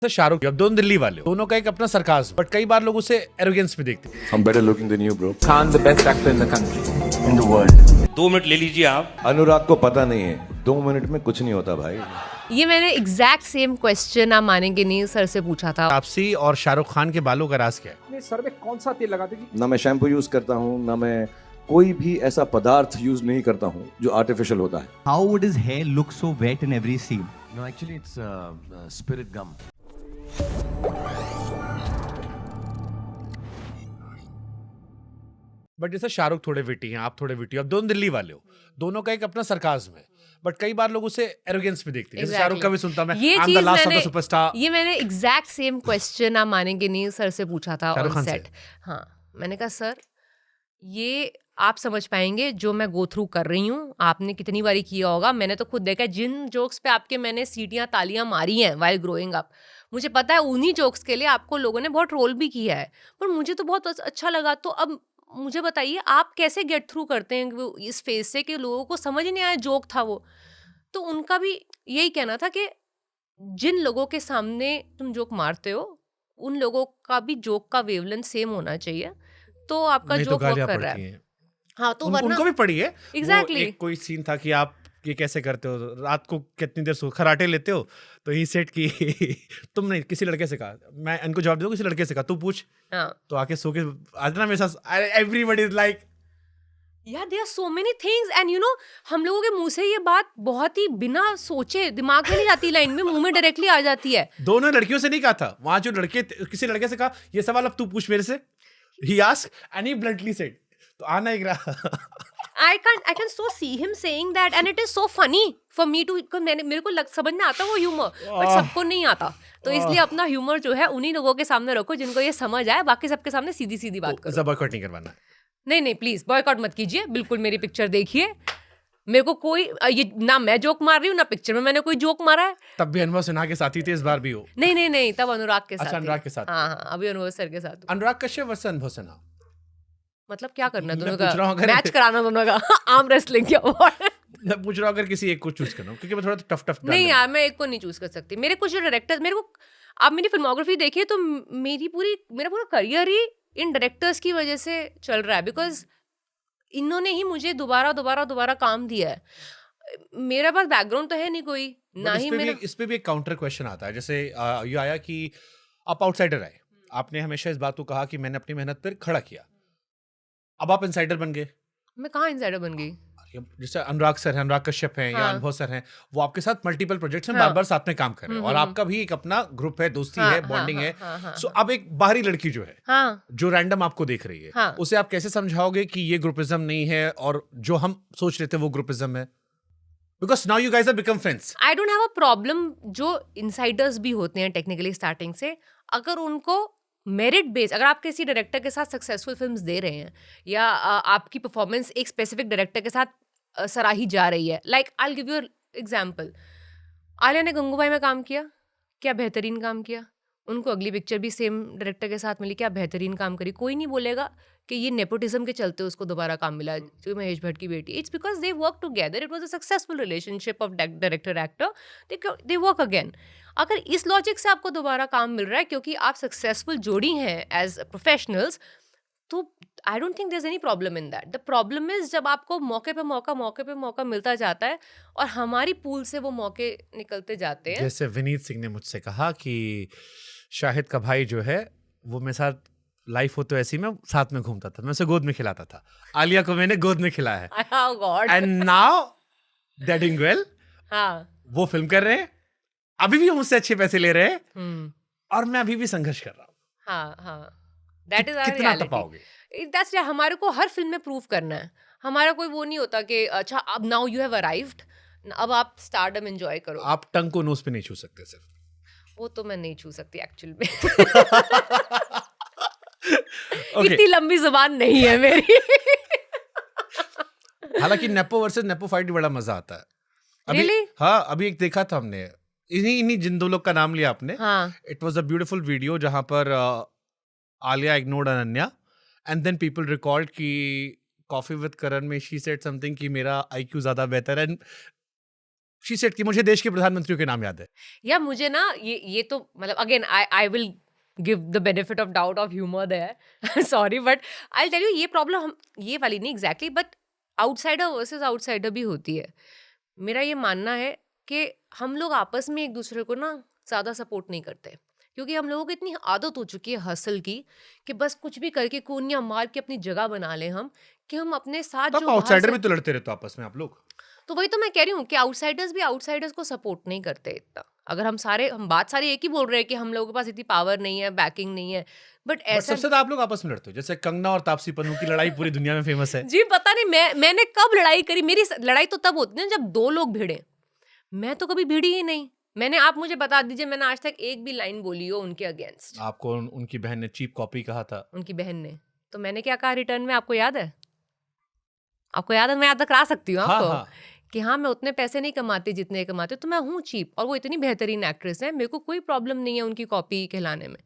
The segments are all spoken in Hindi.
तो शाहरुख अब दोनों दिल्ली वाले हो, दोनों का एक अपना सरकाज़, बट कई बार लोग उसे एरोगेंस में देखते हैं। I'm better looking than you, bro. Khan, the best actor in the country, in the world. 2 minute ले लीजिए आप। अनुराग को पता नहीं है 2 मिनट में कुछ नहीं होता भाई। ये मैंने एग्जैक्ट सेम क्वेश्चन, आप मानेंगे नहीं, सर से पूछा था। तापसी और शाहरुख खान के बालों का राज क्या है? अपने सर में कौन सा तेल लगाते जी? ना मैं शैम्पू यूज करता हूँ, ना मैं कोई भी ऐसा पदार्थ यूज नहीं करता हूँ जो आर्टिफिशियल होता है। How would his hair look so wet in every scene? No, actually, it's spirit gum. But जैसे शाहरुख थोड़े विटी हैं, आप थोड़े विटी हो, अब दोनों दिल्ली वाले हो, दोनों का एक अपना सरकाज़ है, बट कई बार लोग उसे एरोगेंस में देखते हैं। जैसे शाहरुख का भी सुनता मैं, ये I'm the चीज last of the मैंने superstar। ये मैंने एग्जैक्ट सेम क्वेश्चन, आप मानेंगे नहीं, सर से पूछा था शाहरुख ऑन खान सेट। से? हाँ, मैंने कहा सर ये आप समझ पाएंगे जो मैं गो थ्रू कर रही हूँ, आपने कितनी बारी किया होगा, मैंने तो खुद देखा है जिन जोक्स पे आपके मैंने सीटियाँ तालियां मारी हैं वाइल ग्रोइंग अप, मुझे पता है उन्हीं जोक्स के लिए आपको लोगों ने बहुत ट्रोल भी किया है, पर मुझे तो बहुत अच्छा लगा। तो अब मुझे बताइए आप कैसे गेट थ्रू करते हैं वो इस फेज से कि लोगों को समझ ही नहीं आया जोक था वो। तो उनका भी यही कहना था कि जिन लोगों के सामने तुम जोक मारते हो उन लोगों का भी जोक का वेवलेंथ सेम होना चाहिए, तो आपका नहीं तो जोक वर्क गालियां कर पड़ती रहा है। हैं। हाँ तो वरना उनको भी पड़ी है। Exactly. वो एक कोई सीन था कि आप ये कैसे करते हो, रात को कितनी देर खराटे लेते हो, तो ही सेट की तुमने किसी लड़के से कहा, मैं इनको जवाब दे दूं किसी लड़के से कहा तू पूछ, हाँ तो आके सो के आज ना मेरे साथ एवरीबॉडी इज लाइक यार there are so many things and you know हम लोगों के मुंह से ये बात बहुत ही बिना सोचे दिमाग में नहीं जाती, लाइन में मुंह में डायरेक्टली आ जाती है। दोनों लड़कियों से नहीं कहा था, वहां जो लड़के किसी लड़के से कहा ये सवाल अब तू पूछ मेरे से, he asked and he bluntly said, तो आना एक रहा। I can so see him saying that and it is so funny for me to, मेरे को समझ में आता वो ह्यूमर, बट सबको नहीं आता, तो इसलिए अपना ह्यूमर जो है उन्हीं लोगों के सामने रखो जिनको ये समझ आए, बाकी सबके सामने सीधी सीधी बात करो। बॉयकॉट नहीं करवाना। नहीं नहीं प्लीज बॉयकॉट मत कीजिए, बिल्कुल मेरी पिक्चर देखिए, मेरे को कोई ये ना मैं जोक मार रही हूँ ना पिक्चर में मैंने कोई जोक मारा है। तब भी अनुभव सिन्हा के साथ ही थे, इस बार भी हो। नहीं तब अनुराग के साथ। अच्छा, अनुराग के साथ। हाँ अभी अनुभव सर के साथ। अनुराग कश्यप वर्सेस अनुभव सिन्हा, मतलब क्या करना मैं दोनों पूछ रहा हूँ का, अगर- मैच कराना दोनों का आर्म रेसलिंग क्या मैं पूछ रहा हूँ अगर किसी एक को चूज करना हो, क्योंकि मैं थोड़ा टफ नहीं यार मैं एक को नहीं चूज कर सकती। मेरे कुछ जो डायरेक्टर्स, मेरे को आप मेरी फिल्मोग्राफी देखिए तो मेरा पूरा करियर ही इन डायरेक्टर्स की वजह से चल रहा है, बिकॉज इन्होंने ही मुझे दोबारा काम दिया है। मेरा पास बैकग्राउंड तो है नहीं कोई, ना ही मेरा। इस पे भी एक काउंटर क्वेश्चन आता है, जैसे ये आया कि आप आउटसाइडर आए, आपने हमेशा इस बात को कहा कि मैंने अपनी मेहनत पर खड़ा किया, अब आप इनसाइडर बन गए। मैं कहाँ इनसाइडर बन गई? जैसे अनुराग सर हैं, अनुराग कश्यप हैं, या हाँ। अनुभव सर हैं, वो आपके साथ मल्टीपल प्रोजेक्ट्स में हाँ। बार-बार साथ में काम कर रहे हैं, और आपका भी एक अपना ग्रुप है, दोस्ती हाँ, है, हाँ, बॉन्डिंग हाँ, है। हाँ, हाँ, सो अब एक बाहरी लड़की जो है, हाँ जो रैंडम आपको देख रही है, हाँ। उसे आप कैसे समझाओगे कि ये ग्रुपिज्म नहीं है और जो हम सोच रहे थे वो ग्रुपिज्म है? Because now you guys have become friends. I don't have a problem जो इनसाइडर्स भी होते हैं टेक्निकली स्टार्टिंग से, अगर उनको मेरिट बेस, अगर आप किसी डायरेक्टर के साथ सक्सेसफुल फिल्म्स दे रहे हैं या आपकी परफॉर्मेंस एक स्पेसिफिक डायरेक्टर के साथ सराही जा रही है, like I give you example, Alia ने गंगूबाई में काम किया, क्या बेहतरीन काम किया, उनको अगली पिक्चर भी सेम डायरेक्टर के साथ मिली, क्या बेहतरीन काम करी, कोई नहीं बोलेगा कि ये नेपोटिज्म के चलते उसको दोबारा काम मिला, जो महेश भट्ट की बेटी। It's because they work together, it was a successful relationship of director actor, they work again. अगर इस लॉजिक से आपको दोबारा काम मिल रहा है क्योंकि आप सक्सेसफुल जोड़ी हैं एज प्रोफेशनल्स, तो I don't think there is any problem in that. The problem is जब आपको मौके पे मौका मिलता जाता है और हमारी पूल से वो मौके निकलते जाते हैं। जैसे विनीत सिंह ने मुझसे कहा कि शाहिद का भाई जो है वो मेरे साथ लाइफ हो तो ऐसी में साथ में घूमता था, मैं उसे गोद में खिलाता था, आलिया को मैंने गोद में खिलाया है, Oh God. And now they doing well, हाँ वो फिल्म कर रहे हैं, अभी भी मुझसे अच्छे पैसे ले रहे हैं, हम्म और मैं अभी भी संघर्ष कर रहा हूँ। हाँ दैट इज आवर कितना तपाओगे? दैट्स हमारे को हर फिल्म में प्रूव करना है। हमारा कोई वो नहीं होता कि अच्छा अब नाउ यू हैव अराइव्ड, अब आप स्टारडम एंजॉय करो। आप टंग को नोज पे नहीं छू सकते सिर्फ। वो तो मैं नहीं छू सकती एक्चुअल में। Okay. इतनी लंबी जुबान नहीं है मेरी। हालांकि नेपो वर्सेस नेपो फाइट भी बड़ा मजा आता है अभी। Really? हाँ, अभी एक देखा था हमने, इन्हीं जिन दो लोग का नाम लिया आपने, हाँ it was a beautiful video जहां पर Alia ignored Ananya and then people record कि कॉफी विद करण में शी सेड समथिंग कि मेरा आईक्यू ज्यादा बेहतर है, शी सेड कि मुझे देश के प्रधानमंत्रियों के नाम याद है। या मुझे ना ये तो मतलब again I will give the benefit of doubt of humour there, sorry, but I tell you ये प्रॉब्लम हम ये वाली नहीं exactly, but outsider versus outsider भी होती है। मेरा ये मानना है कि हम लोग आपस में एक दूसरे को ना ज़्यादा सपोर्ट नहीं करते, क्योंकि हम लोगों को इतनी आदत हो चुकी है हसल की कि बस कुछ भी करके कोनियां मार के अपनी जगह बना लें हम, कि हम अपने साथ तो जो आप बाहर आउटसाइडर से- भी तो लड़ते रहते हो आपस में आप लोग। तो वही तो मैं कह रही हूँ कि आउटसाइडर्स भी आउटसाइडर्स को सपोर्ट नहीं करते इतना। अगर हम बात सारी एक ही बोल रहे हैं कि हम लोगों के पास इतनी पावर नहीं है, बैकिंग नहीं है, बट बट ऐसा सबसे ज्यादा आप लोग आपस में लड़ते हो, जैसे कंगना और तापसी पन्नू की लड़ाई पूरी दुनिया में फेमस है। जी पता नहीं मैंने कब लड़ाई करी। मेरी लड़ाई तो तब होती है जब दो लोग भिड़े। मैं तो कभी भिड़ी ही नहीं। आप मुझे बता दीजिए, मैंने आज तक एक भी लाइन बोली हो उनके अगेंस्ट। आपको उनकी बहन ने चीप कॉपी कहा था। उनकी बहन ने, तो मैंने क्या कहा रिटर्न में, आपको याद है? आपको याद है? मैं याद करा सकती हूँ आपको। हाँ। कि हाँ, मैं उतने पैसे नहीं कमाती जितने कमाती हूँ, तो मैं हूँ चीप, और वो इतनी बेहतरीन एक्ट्रेस है, मेरे को कोई प्रॉब्लम नहीं है उनकी कॉपी कहलाने में।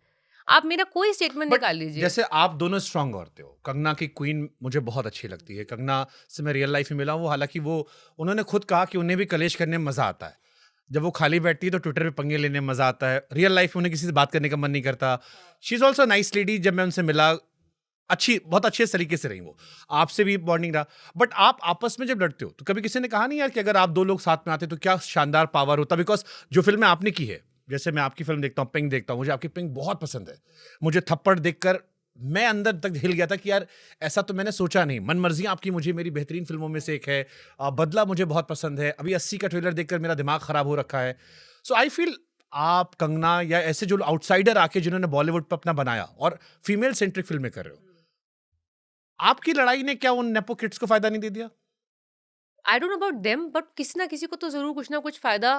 आप मेरा कोई स्टेटमेंट But निकाल लीजिए। जैसे आप दोनों स्ट्रांग औरतें हो, कंगना की क्वीन मुझे बहुत अच्छी लगती है। कंगना से मैं रियल लाइफ में मिला हूँ, हालांकि उन्होंने खुद कहा कि उन्हें भी कलेश करने में मजा आता है। जब वो खाली बैठती है तो ट्विटर पे पंगे लेने में मजा आता है। रियल लाइफ में उन्हें किसी से बात करने का मन नहीं करता। She is also nice lady. जब मैं उनसे मिला, बहुत अच्छे तरीके से रही वो। आपसे भी बॉन्डिंग रहा। बट आप आपस में जब लड़ते हो तो कभी किसी ने कहा नहीं यार कि अगर आप दो लोग साथ में आते तो क्या शानदार पावर होता? बिकॉज जो फिल्में आपने की है, जैसे मैं आपकी फिल्म देखता हूँ, पिंक देखता हूँ, मुझे आपकी पिंक बहुत पसंद है। मुझे थप्पड़ देखकर मैं अंदर तक हिल गया था कि यार ऐसा तो मैंने सोचा नहीं। मन मर्जी आपकी मुझे मेरी बेहतरीन फिल्मों में से एक है। बदला मुझे बहुत पसंद है। अभी 80 का ट्रेलर देखकर मेरा दिमाग खराब हो रखा है। सो आई फील आप कंगना या ऐसे जो आउटसाइडर आके जिन्होंने बॉलीवुड पर अपना बनाया और फीमेल सेंट्रिक फिल्में कर रहे हो, आपकी लड़ाई ने क्या उन नेपो किड्स को फायदा नहीं दे दिया? I don't know about them, but किसी ना किसी को तो जरूर कुछ ना कुछ फायदा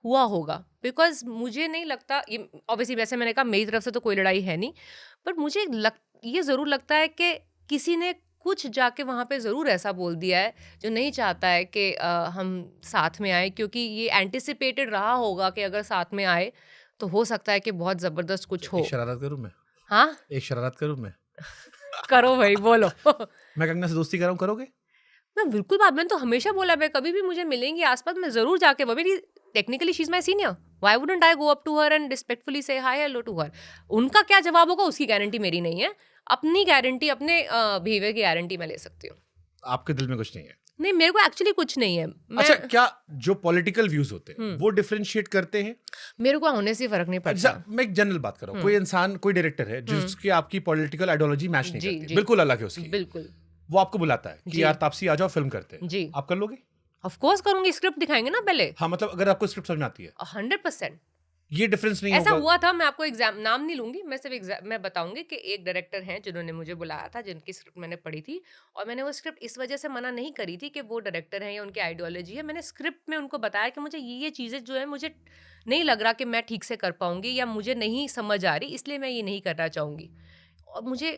हुआ होगा। बिकॉज मुझे नहीं लगता, ये ऑब्वियसली वैसे मैंने कहा मेरी तरफ से तो कोई लड़ाई है नहीं, बट मुझे ये ज़रूर लगता है कि किसी ने कुछ जाके वहाँ पे ज़रूर ऐसा बोल दिया है जो नहीं चाहता है कि हम साथ में आए, क्योंकि ये एंटिसिपेटेड रहा होगा कि अगर साथ में आए तो हो सकता है कि बहुत ज़बरदस्त कुछ हो। एक शरारत करूं मैं? हाँ, एक शरारत करूं मैं? करो भाई, बोलो। मैं कंगना से दोस्ती कर रहा हूं, करोगे? मैं बिल्कुल बात, मैंने तो हमेशा बोला, मैं कभी भी मुझे मिलेंगी आसपास, मैं ज़रूर जाके, वो मेरी technically she is my senior, why wouldn't I go up to her and respectfully say hi hello to her. उनका क्या जवाब होगा उसकी गारंटी मेरी नहीं है। अपनी गारंटी, अपने बिहेवियर की गारंटी मैं ले सकती हूँ। आपके दिल में कुछ नहीं है? नहीं, मेरे को एक्चुअली कुछ नहीं है। अच्छा, क्या जो पॉलिटिकल व्यूज होते हैं वो डिफरेंशिएट करते हैं? मेरे को होने से फर्क नहीं पड़ता। मैं एक जनरल बात कर रहा हूँ। कोई इंसान, कोई डायरेक्टर है जिसकी आपकी पॉलिटिकल आइडियोलॉजी मैच नहीं जी, करती, जी। बिल्कुल अलग है उसकी, बिल्कुल वो आपको बुलाता है कि जी। यार तापसी आ जाओ फिल्म करते हैं, जी, आप कर लोगे? ऑफ कोर्स करूंगी। स्क्रिप्ट दिखाएंगे ना पहले। हाँ, मतलब अगर आपको स्क्रिप्ट समझ में आती है, 100%। ये डिफरेंस नहीं ऐसा होगा? हुआ था, मैं आपको एग्जाम नाम नहीं लूंगी, मैं सिर्फ मैं बताऊंगी कि एक डायरेक्टर हैं जिन्होंने मुझे बुलाया था, जिनकी स्क्रिप्ट मैंने पढ़ी थी, और मैंने वो स्क्रिप्ट इस वजह से मना नहीं करी थी कि वो डायरेक्टर हैं या उनकी आइडियोलॉजी है। मैंने स्क्रिप्ट में उनको बताया कि मुझे ये चीज़ें जो है मुझे नहीं लग रहा कि मैं ठीक से कर पाऊंगी, या मुझे नहीं समझ आ रही, इसलिए मैं ये नहीं करना चाहूँगी। और मुझे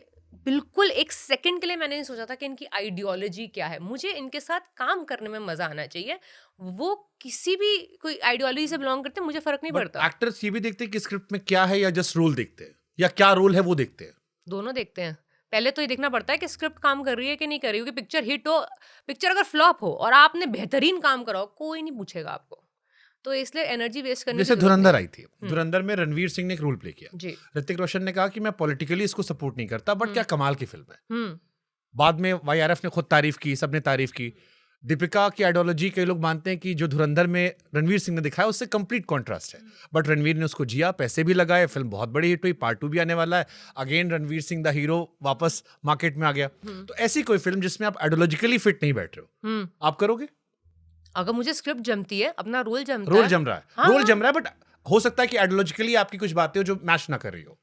बिल्कुल एक सेकंड के लिए मैंने नहीं सोचा था कि इनकी आइडियोलॉजी क्या है। मुझे इनके साथ काम करने में मजा आना चाहिए। वो किसी भी कोई आइडियोलॉजी से बिलोंग करते हैं, मुझे फर्क नहीं पड़ता। एक्टर्स ये भी देखते हैं कि स्क्रिप्ट में क्या है, या जस्ट रोल देखते हैं, या क्या रोल है वो देखते हैं? दोनों देखते हैं। पहले तो ये देखना पड़ता है कि स्क्रिप्ट काम कर रही है कि नहीं कर रही, क्योंकि पिक्चर हिट हो, पिक्चर अगर फ्लॉप हो और आपने बेहतरीन काम करा हो, कोई नहीं पूछेगा आपको। तो इसलिए एनर्जी वेस्ट करने जैसे की जरूरत धुरंधर नहीं। आई थी, धुरंधर में रणवीर सिंह ने एक रोल प्ले किया। जी। ऋतिक रोशन ने कहा कि मैं पॉलिटिकली इसको सपोर्ट नहीं करता, बट क्या कमाल की फिल्म है। हम्म। बाद में YRF ने खुद तारीफ की, सबने तारीफ की। दीपिका की आइडियोलॉजी कई लोग मानते हैं कि जो धुरंधर में रणवीर सिंह ने दिखाया उससे कंप्लीट कॉन्ट्रास्ट है, बट रणवीर ने उसको जिया, पैसे भी लगाए, फिल्म बहुत बड़ी हिट हुई, पार्ट 2 भी आने वाला है। Again Ranveer Singh the hero वापस मार्केट में आ गया। तो ऐसी कोई फिल्म जिसमें आप आइडियोलॉजिकली फिट नहीं बैठ रहे हो, आप करोगे? अगर मुझे स्क्रिप्ट जमती है, अपना रोल जमता रोल है, जम रहा है, हाँ, रोल जम रहा है, बट हो सकता है कि आइडियोलॉजिकली आपकी कुछ बातें हो जो मैच ना कर रही हो।